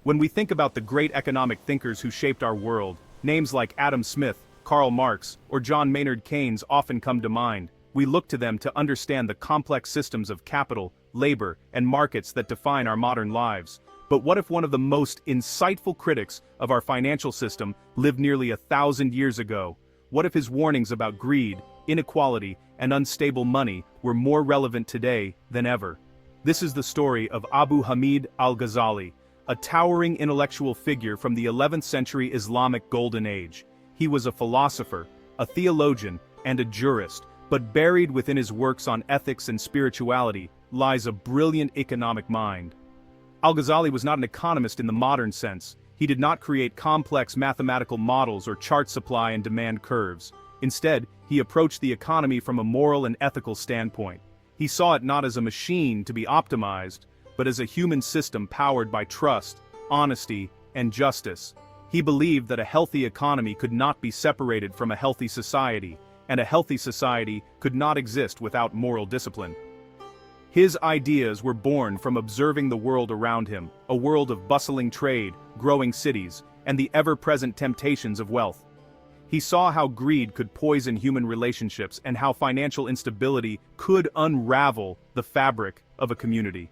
When we think about the great economic thinkers who shaped our world, names like Adam Smith, Karl Marx, or John Maynard Keynes often come to mind. We look to them to understand the complex systems of capital, labor, and markets that define our modern lives. But what if one of the most insightful critics of our financial system lived nearly 1,000 years ago? What if his warnings about greed, inequality, and unstable money were more relevant today than ever? This is the story of Abu Hamid Al-Ghazali, a towering intellectual figure from the 11th century Islamic Golden Age. He was a philosopher, a theologian, and a jurist, but buried within his works on ethics and spirituality lies a brilliant economic mind. Al-Ghazali was not an economist in the modern sense. He did not create complex mathematical models or chart supply and demand curves. Instead, he approached the economy from a moral and ethical standpoint. He saw it not as a machine to be optimized, but as a human system powered by trust, honesty, and justice. He believed that a healthy economy could not be separated from a healthy society, and a healthy society could not exist without moral discipline. His ideas were born from observing the world around him, a world of bustling trade, growing cities, and the ever-present temptations of wealth. He saw how greed could poison human relationships and how financial instability could unravel the fabric of a community.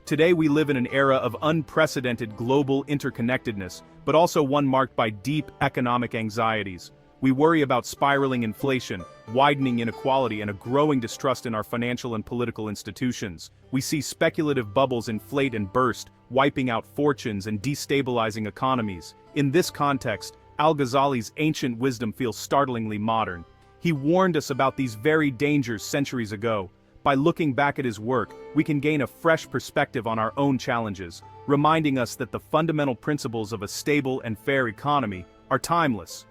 Today we live in an era of unprecedented global interconnectedness, but also one marked by deep economic anxieties. We worry about spiraling inflation, widening inequality, and a growing distrust in our financial and political institutions. We see speculative bubbles inflate and burst, wiping out fortunes and destabilizing economies. In this context, Al-Ghazali's ancient wisdom feels startlingly modern. He warned us about these very dangers centuries ago. By looking back at his work, we can gain a fresh perspective on our own challenges, reminding us that the fundamental principles of a stable and fair economy are timeless.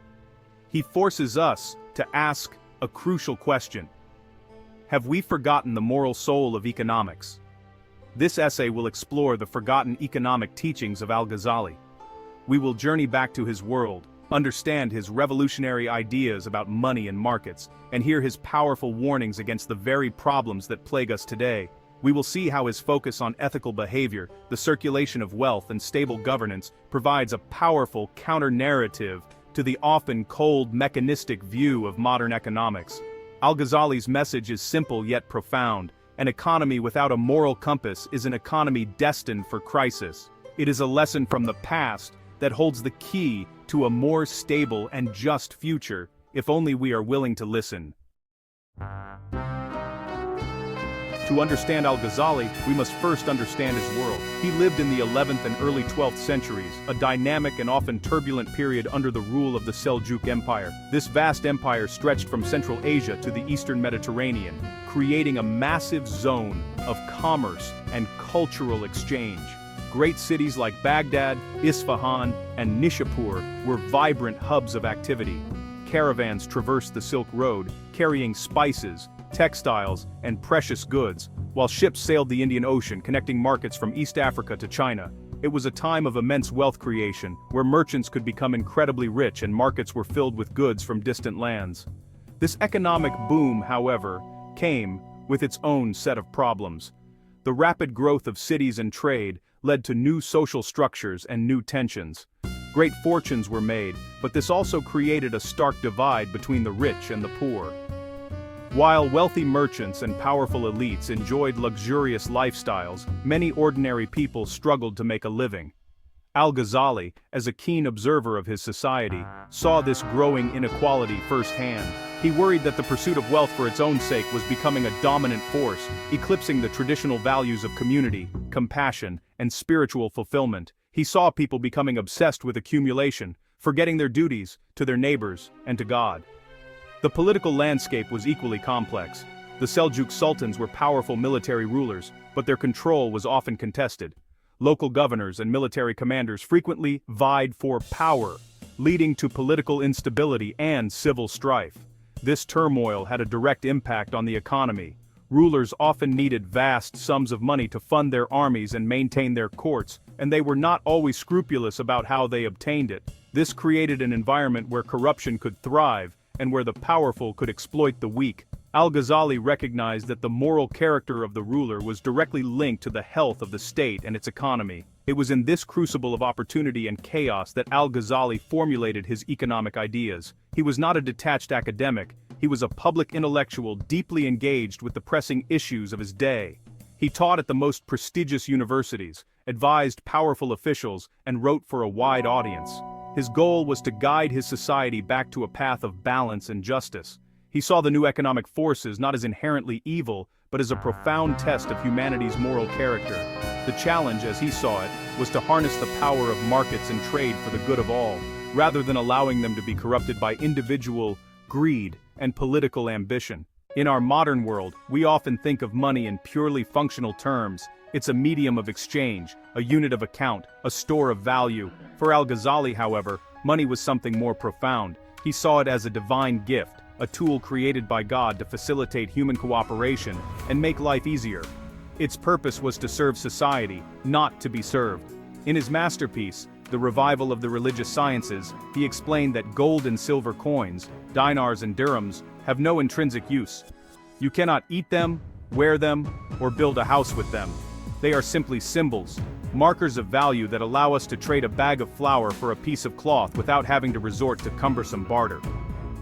He forces us to ask a crucial question. Have we forgotten the moral soul of economics? This essay will explore the forgotten economic teachings of Al-Ghazali. We will journey back to his world, understand his revolutionary ideas about money and markets, and hear his powerful warnings against the very problems that plague us today. We will see how his focus on ethical behavior, the circulation of wealth, and stable governance provides a powerful counter-narrative to the often cold, mechanistic view of modern economics. Al-Ghazali's message is simple yet profound. An economy without a moral compass is an economy destined for crisis. It is a lesson from the past that holds the key to a more stable and just future, if only we are willing to listen. To understand Al-Ghazali, we must first understand his world. He lived in the 11th and early 12th centuries, a dynamic and often turbulent period under the rule of the Seljuk Empire. This vast empire stretched from Central Asia to the Eastern Mediterranean, creating a massive zone of commerce and cultural exchange. Great cities like Baghdad, Isfahan, and Nishapur were vibrant hubs of activity. Caravans traversed the Silk Road, carrying spices, textiles, and precious goods, while ships sailed the Indian Ocean connecting markets from East Africa to China. It was a time of immense wealth creation, where merchants could become incredibly rich and markets were filled with goods from distant lands. This economic boom, however, came with its own set of problems. The rapid growth of cities and trade led to new social structures and new tensions. Great fortunes were made, but this also created a stark divide between the rich and the poor. While wealthy merchants and powerful elites enjoyed luxurious lifestyles, many ordinary people struggled to make a living. Al-Ghazali, as a keen observer of his society, saw this growing inequality firsthand. He worried that the pursuit of wealth for its own sake was becoming a dominant force, eclipsing the traditional values of community, compassion, and spiritual fulfillment. He saw people becoming obsessed with accumulation, forgetting their duties to their neighbors and to God. The political landscape was equally complex. The Seljuk sultans were powerful military rulers, but their control was often contested. Local governors and military commanders frequently vied for power, leading to political instability and civil strife. This turmoil had a direct impact on the economy. Rulers often needed vast sums of money to fund their armies and maintain their courts, and they were not always scrupulous about how they obtained it. This created an environment where corruption could thrive, and where the powerful could exploit the weak. Al-Ghazali recognized that the moral character of the ruler was directly linked to the health of the state and its economy. It was in this crucible of opportunity and chaos that Al-Ghazali formulated his economic ideas. He was not a detached academic, he was a public intellectual deeply engaged with the pressing issues of his day. He taught at the most prestigious universities, advised powerful officials, and wrote for a wide audience. His goal was to guide his society back to a path of balance and justice. He saw the new economic forces not as inherently evil, but as a profound test of humanity's moral character. The challenge, as he saw it, was to harness the power of markets and trade for the good of all, rather than allowing them to be corrupted by individual greed and political ambition. In our modern world, we often think of money in purely functional terms. It's a medium of exchange, a unit of account, a store of value. For Al-Ghazali, however, money was something more profound. He saw it as a divine gift, a tool created by God to facilitate human cooperation and make life easier. Its purpose was to serve society, not to be served. In his masterpiece, The Revival of the Religious Sciences, he explained that gold and silver coins, dinars and dirhams, have no intrinsic use. You cannot eat them, wear them, or build a house with them. They are simply symbols, markers of value that allow us to trade a bag of flour for a piece of cloth without having to resort to cumbersome barter.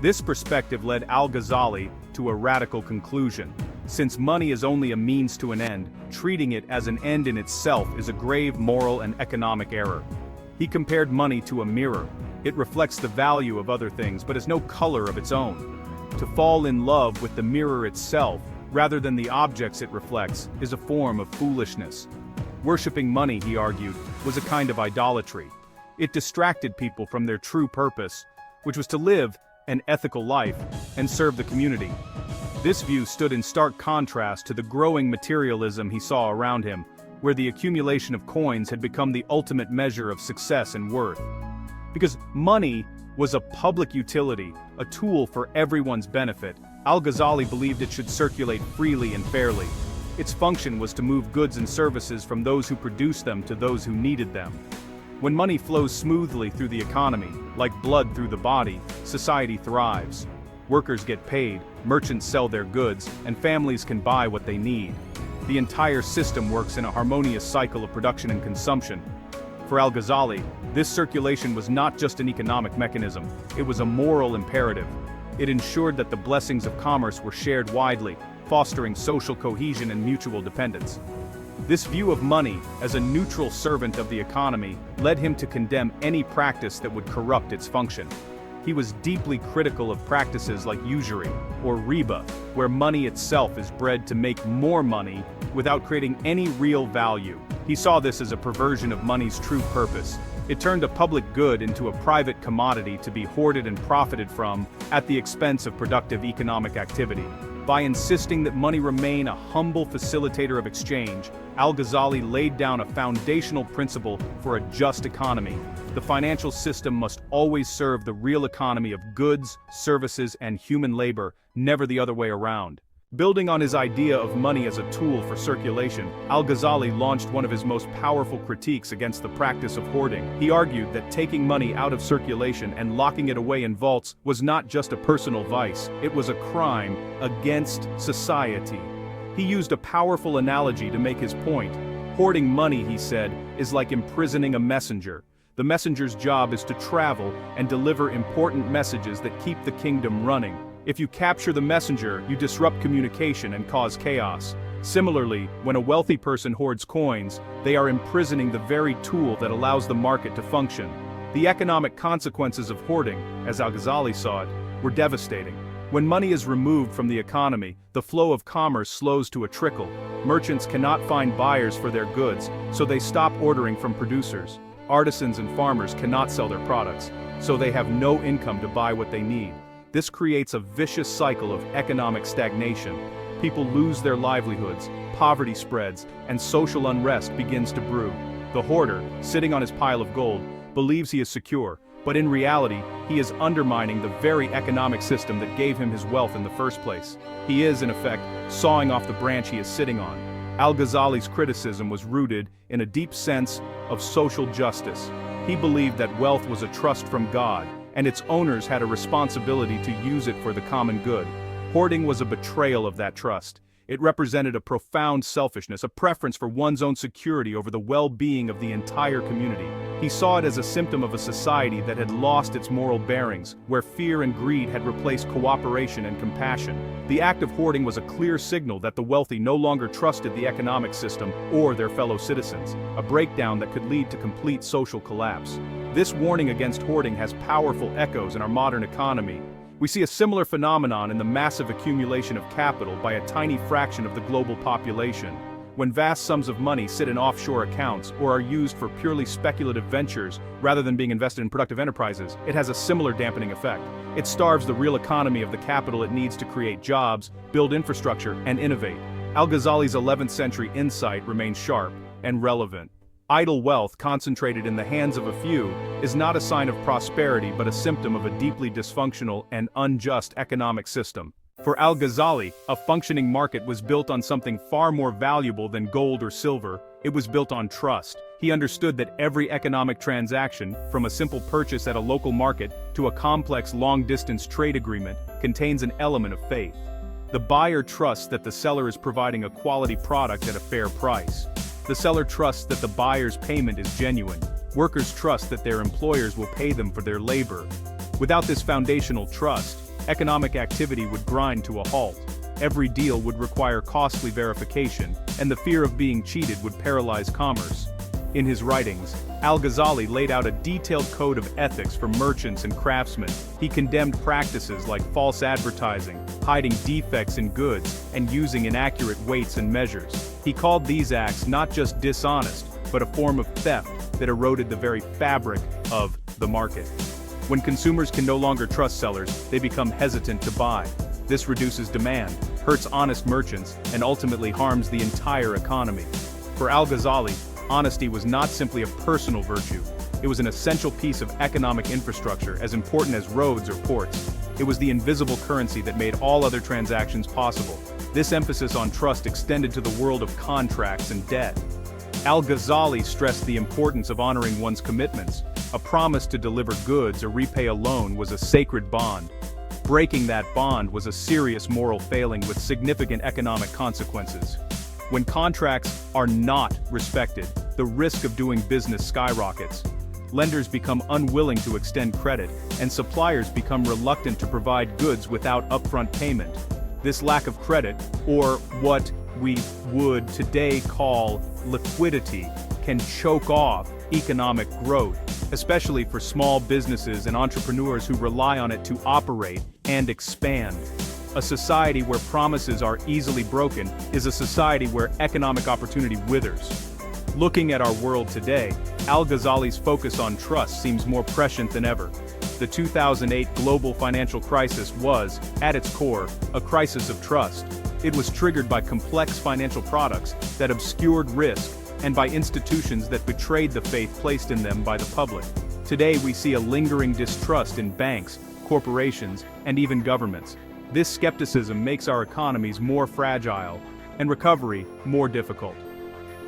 This perspective led Al-Ghazali to a radical conclusion. Since money is only a means to an end, treating it as an end in itself is a grave moral and economic error. He compared money to a mirror. It reflects the value of other things but has no color of its own. To fall in love with the mirror itself, rather than the objects it reflects, is a form of foolishness. Worshipping money, he argued, was a kind of idolatry. It distracted people from their true purpose, which was to live an ethical life and serve the community. This view stood in stark contrast to the growing materialism he saw around him, where the accumulation of coins had become the ultimate measure of success and worth. Because money was a public utility, a tool for everyone's benefit, Al-Ghazali believed it should circulate freely and fairly. Its function was to move goods and services from those who produced them to those who needed them. When money flows smoothly through the economy, like blood through the body, society thrives. Workers get paid, merchants sell their goods, and families can buy what they need. The entire system works in a harmonious cycle of production and consumption. For Al-Ghazali, this circulation was not just an economic mechanism, it was a moral imperative. It ensured that the blessings of commerce were shared widely, fostering social cohesion and mutual dependence. This view of money as a neutral servant of the economy led him to condemn any practice that would corrupt its function. He was deeply critical of practices like usury, or riba, where money itself is bred to make more money without creating any real value. He saw this as a perversion of money's true purpose. It turned a public good into a private commodity to be hoarded and profited from at the expense of productive economic activity. By insisting that money remain a humble facilitator of exchange, Al-Ghazali laid down a foundational principle for a just economy. The financial system must always serve the real economy of goods, services, and human labor, never the other way around. Building on his idea of money as a tool for circulation, Al-Ghazali launched one of his most powerful critiques against the practice of hoarding. He argued that taking money out of circulation and locking it away in vaults was not just a personal vice, it was a crime against society. He used a powerful analogy to make his point. Hoarding money, he said, is like imprisoning a messenger. The messenger's job is to travel and deliver important messages that keep the kingdom running. If you capture the messenger, you disrupt communication and cause chaos. Similarly, when a wealthy person hoards coins, they are imprisoning the very tool that allows the market to function. The economic consequences of hoarding, as Al-Ghazali saw it, were devastating. When money is removed from the economy, the flow of commerce slows to a trickle. Merchants cannot find buyers for their goods, so they stop ordering from producers. Artisans and farmers cannot sell their products, so they have no income to buy what they need. This creates a vicious cycle of economic stagnation. People lose their livelihoods, poverty spreads, and social unrest begins to brew. The hoarder, sitting on his pile of gold, believes he is secure, but in reality, he is undermining the very economic system that gave him his wealth in the first place. He is, in effect, sawing off the branch he is sitting on. Al-Ghazali's criticism was rooted in a deep sense of social justice. He believed that wealth was a trust from God, and its owners had a responsibility to use it for the common good. Hoarding was a betrayal of that trust. It represented a profound selfishness, a preference for one's own security over the well-being of the entire community. He saw it as a symptom of a society that had lost its moral bearings, where fear and greed had replaced cooperation and compassion. The act of hoarding was a clear signal that the wealthy no longer trusted the economic system or their fellow citizens, a breakdown that could lead to complete social collapse. This warning against hoarding has powerful echoes in our modern economy. We see a similar phenomenon in the massive accumulation of capital by a tiny fraction of the global population. When vast sums of money sit in offshore accounts or are used for purely speculative ventures rather than being invested in productive enterprises, it has a similar dampening effect. It starves the real economy of the capital it needs to create jobs, build infrastructure, and innovate. Al-Ghazali's 11th century insight remains sharp and relevant. Idle wealth concentrated in the hands of a few is not a sign of prosperity but a symptom of a deeply dysfunctional and unjust economic system. For Al-Ghazali, a functioning market was built on something far more valuable than gold or silver. It was built on trust. He understood that every economic transaction, from a simple purchase at a local market to a complex long-distance trade agreement, contains an element of faith. The buyer trusts that the seller is providing a quality product at a fair price. The seller trusts that the buyer's payment is genuine. Workers trust that their employers will pay them for their labor. Without this foundational trust, economic activity would grind to a halt. Every deal would require costly verification, and the fear of being cheated would paralyze commerce. In his writings, Al-Ghazali laid out a detailed code of ethics for merchants and craftsmen. He condemned practices like false advertising, hiding defects in goods, and using inaccurate weights and measures. He called these acts not just dishonest, but a form of theft that eroded the very fabric of the market. When consumers can no longer trust sellers, they become hesitant to buy. This reduces demand, hurts honest merchants, and ultimately harms the entire economy. For Al-Ghazali, honesty was not simply a personal virtue. It was an essential piece of economic infrastructure as important as roads or ports. It was the invisible currency that made all other transactions possible. This emphasis on trust extended to the world of contracts and debt. Al-Ghazali stressed the importance of honoring one's commitments. A promise to deliver goods or repay a loan was a sacred bond. Breaking that bond was a serious moral failing with significant economic consequences. When contracts are not respected, the risk of doing business skyrockets. Lenders become unwilling to extend credit, and suppliers become reluctant to provide goods without upfront payment. This lack of credit, or what we would today call liquidity, can choke off economic growth, especially for small businesses and entrepreneurs who rely on it to operate and expand. A society where promises are easily broken is a society where economic opportunity withers. Looking at our world today, Al-Ghazali's focus on trust seems more prescient than ever. The 2008 global financial crisis was, at its core, a crisis of trust. It was triggered by complex financial products that obscured risk and by institutions that betrayed the faith placed in them by the public. Today we see a lingering distrust in banks, corporations, and even governments. This skepticism makes our economies more fragile and recovery more difficult.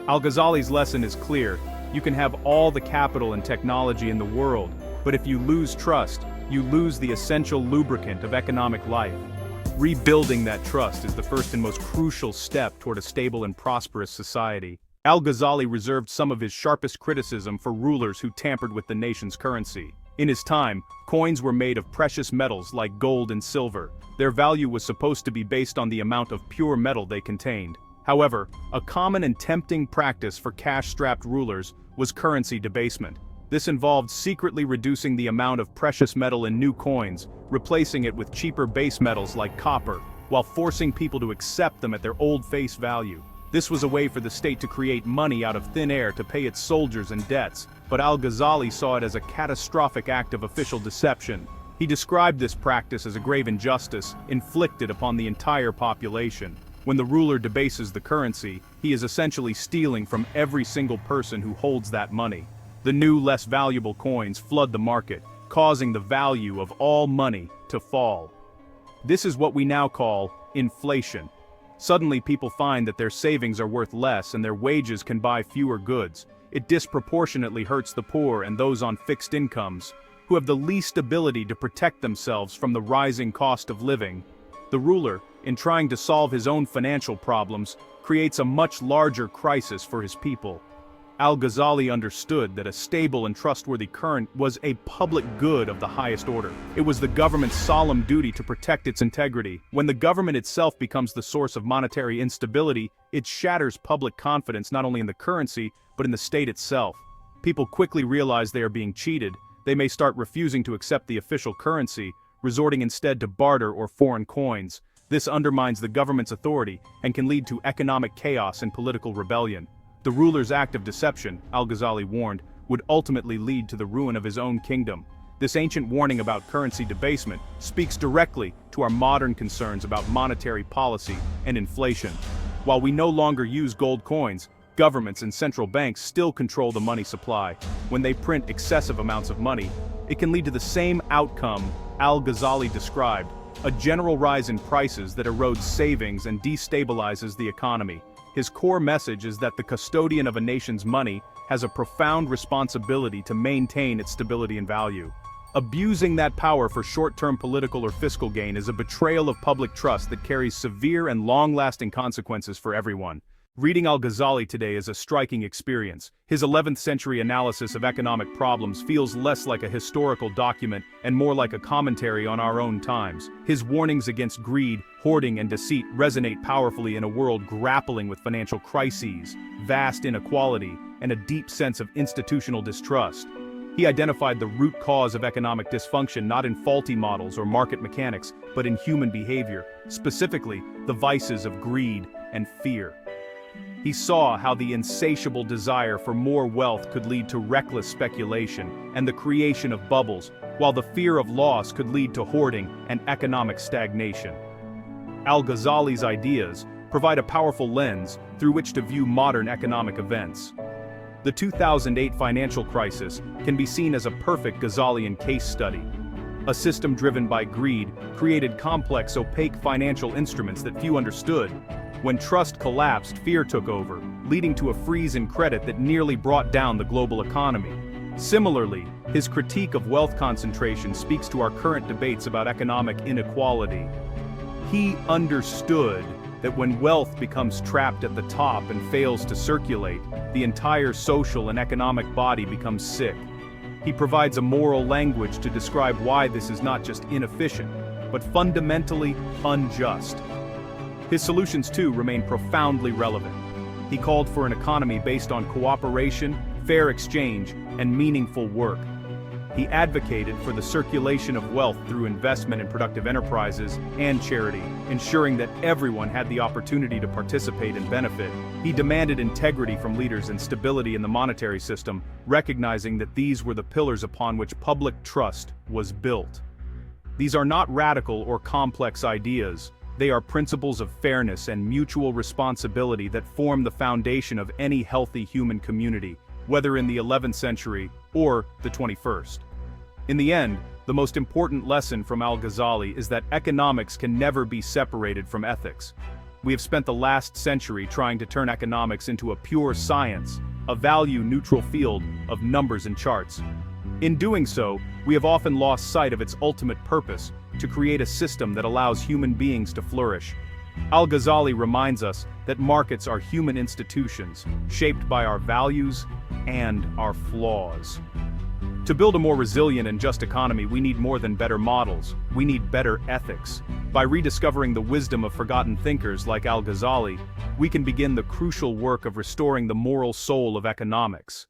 Al-Ghazali's lesson is clear. You can have all the capital and technology in the world, but if you lose trust, you lose the essential lubricant of economic life. Rebuilding that trust is the first and most crucial step toward a stable and prosperous society. Al-Ghazali reserved some of his sharpest criticism for rulers who tampered with the nation's currency. In his time, coins were made of precious metals like gold and silver. Their value was supposed to be based on the amount of pure metal they contained. However, a common and tempting practice for cash-strapped rulers was currency debasement. This involved secretly reducing the amount of precious metal in new coins, replacing it with cheaper base metals like copper, while forcing people to accept them at their old face value. This was a way for the state to create money out of thin air to pay its soldiers and debts, but Al-Ghazali saw it as a catastrophic act of official deception. He described this practice as a grave injustice inflicted upon the entire population. When the ruler debases the currency, he is essentially stealing from every single person who holds that money. The new, less valuable coins flood the market, causing the value of all money to fall. This is what we now call inflation. Suddenly people find that their savings are worth less and their wages can buy fewer goods. It disproportionately hurts the poor and those on fixed incomes, who have the least ability to protect themselves from the rising cost of living. The ruler, in trying to solve his own financial problems, creates a much larger crisis for his people. Al-Ghazali understood that a stable and trustworthy currency was a public good of the highest order. It was the government's solemn duty to protect its integrity. When the government itself becomes the source of monetary instability, it shatters public confidence not only in the currency, but in the state itself. People quickly realize they are being cheated. They may start refusing to accept the official currency, resorting instead to barter or foreign coins. This undermines the government's authority and can lead to economic chaos and political rebellion. The ruler's act of deception, Al-Ghazali warned, would ultimately lead to the ruin of his own kingdom. This ancient warning about currency debasement speaks directly to our modern concerns about monetary policy and inflation. While we no longer use gold coins, governments and central banks still control the money supply. When they print excessive amounts of money, it can lead to the same outcome Al-Ghazali described, a general rise in prices that erodes savings and destabilizes the economy. His core message is that the custodian of a nation's money has a profound responsibility to maintain its stability and value. Abusing that power for short-term political or fiscal gain is a betrayal of public trust that carries severe and long-lasting consequences for everyone. Reading Al-Ghazali today is a striking experience. His 11th century analysis of economic problems feels less like a historical document and more like a commentary on our own times. His warnings against greed, hoarding, and deceit resonate powerfully in a world grappling with financial crises, vast inequality, and a deep sense of institutional distrust. He identified the root cause of economic dysfunction not in faulty models or market mechanics, but in human behavior, specifically the vices of greed and fear. He saw how the insatiable desire for more wealth could lead to reckless speculation and the creation of bubbles, while the fear of loss could lead to hoarding and economic stagnation. Al-Ghazali's ideas provide a powerful lens through which to view modern economic events. The 2008 financial crisis can be seen as a perfect Ghazalian case study. A system driven by greed created complex, opaque financial instruments that few understood. When trust collapsed, fear took over, leading to a freeze in credit that nearly brought down the global economy. Similarly, his critique of wealth concentration speaks to our current debates about economic inequality. He understood that when wealth becomes trapped at the top and fails to circulate, the entire social and economic body becomes sick. He provides a moral language to describe why this is not just inefficient, but fundamentally unjust. His solutions, too, remain profoundly relevant. He called for an economy based on cooperation, fair exchange, and meaningful work. He advocated for the circulation of wealth through investment in productive enterprises and charity, ensuring that everyone had the opportunity to participate and benefit. He demanded integrity from leaders and stability in the monetary system, recognizing that these were the pillars upon which public trust was built. These are not radical or complex ideas. They are principles of fairness and mutual responsibility that form the foundation of any healthy human community, whether in the 11th century or the 21st. In the end, the most important lesson from Al-Ghazali is that economics can never be separated from ethics. We have spent the last century trying to turn economics into a pure science, a value-neutral field of numbers and charts. In doing so, we have often lost sight of its ultimate purpose, to create a system that allows human beings to flourish. Al-Ghazali reminds us that markets are human institutions, shaped by our values and our flaws. To build a more resilient and just economy, we need more than better models. We need better ethics. By rediscovering the wisdom of forgotten thinkers like Al-Ghazali, we can begin the crucial work of restoring the moral soul of economics.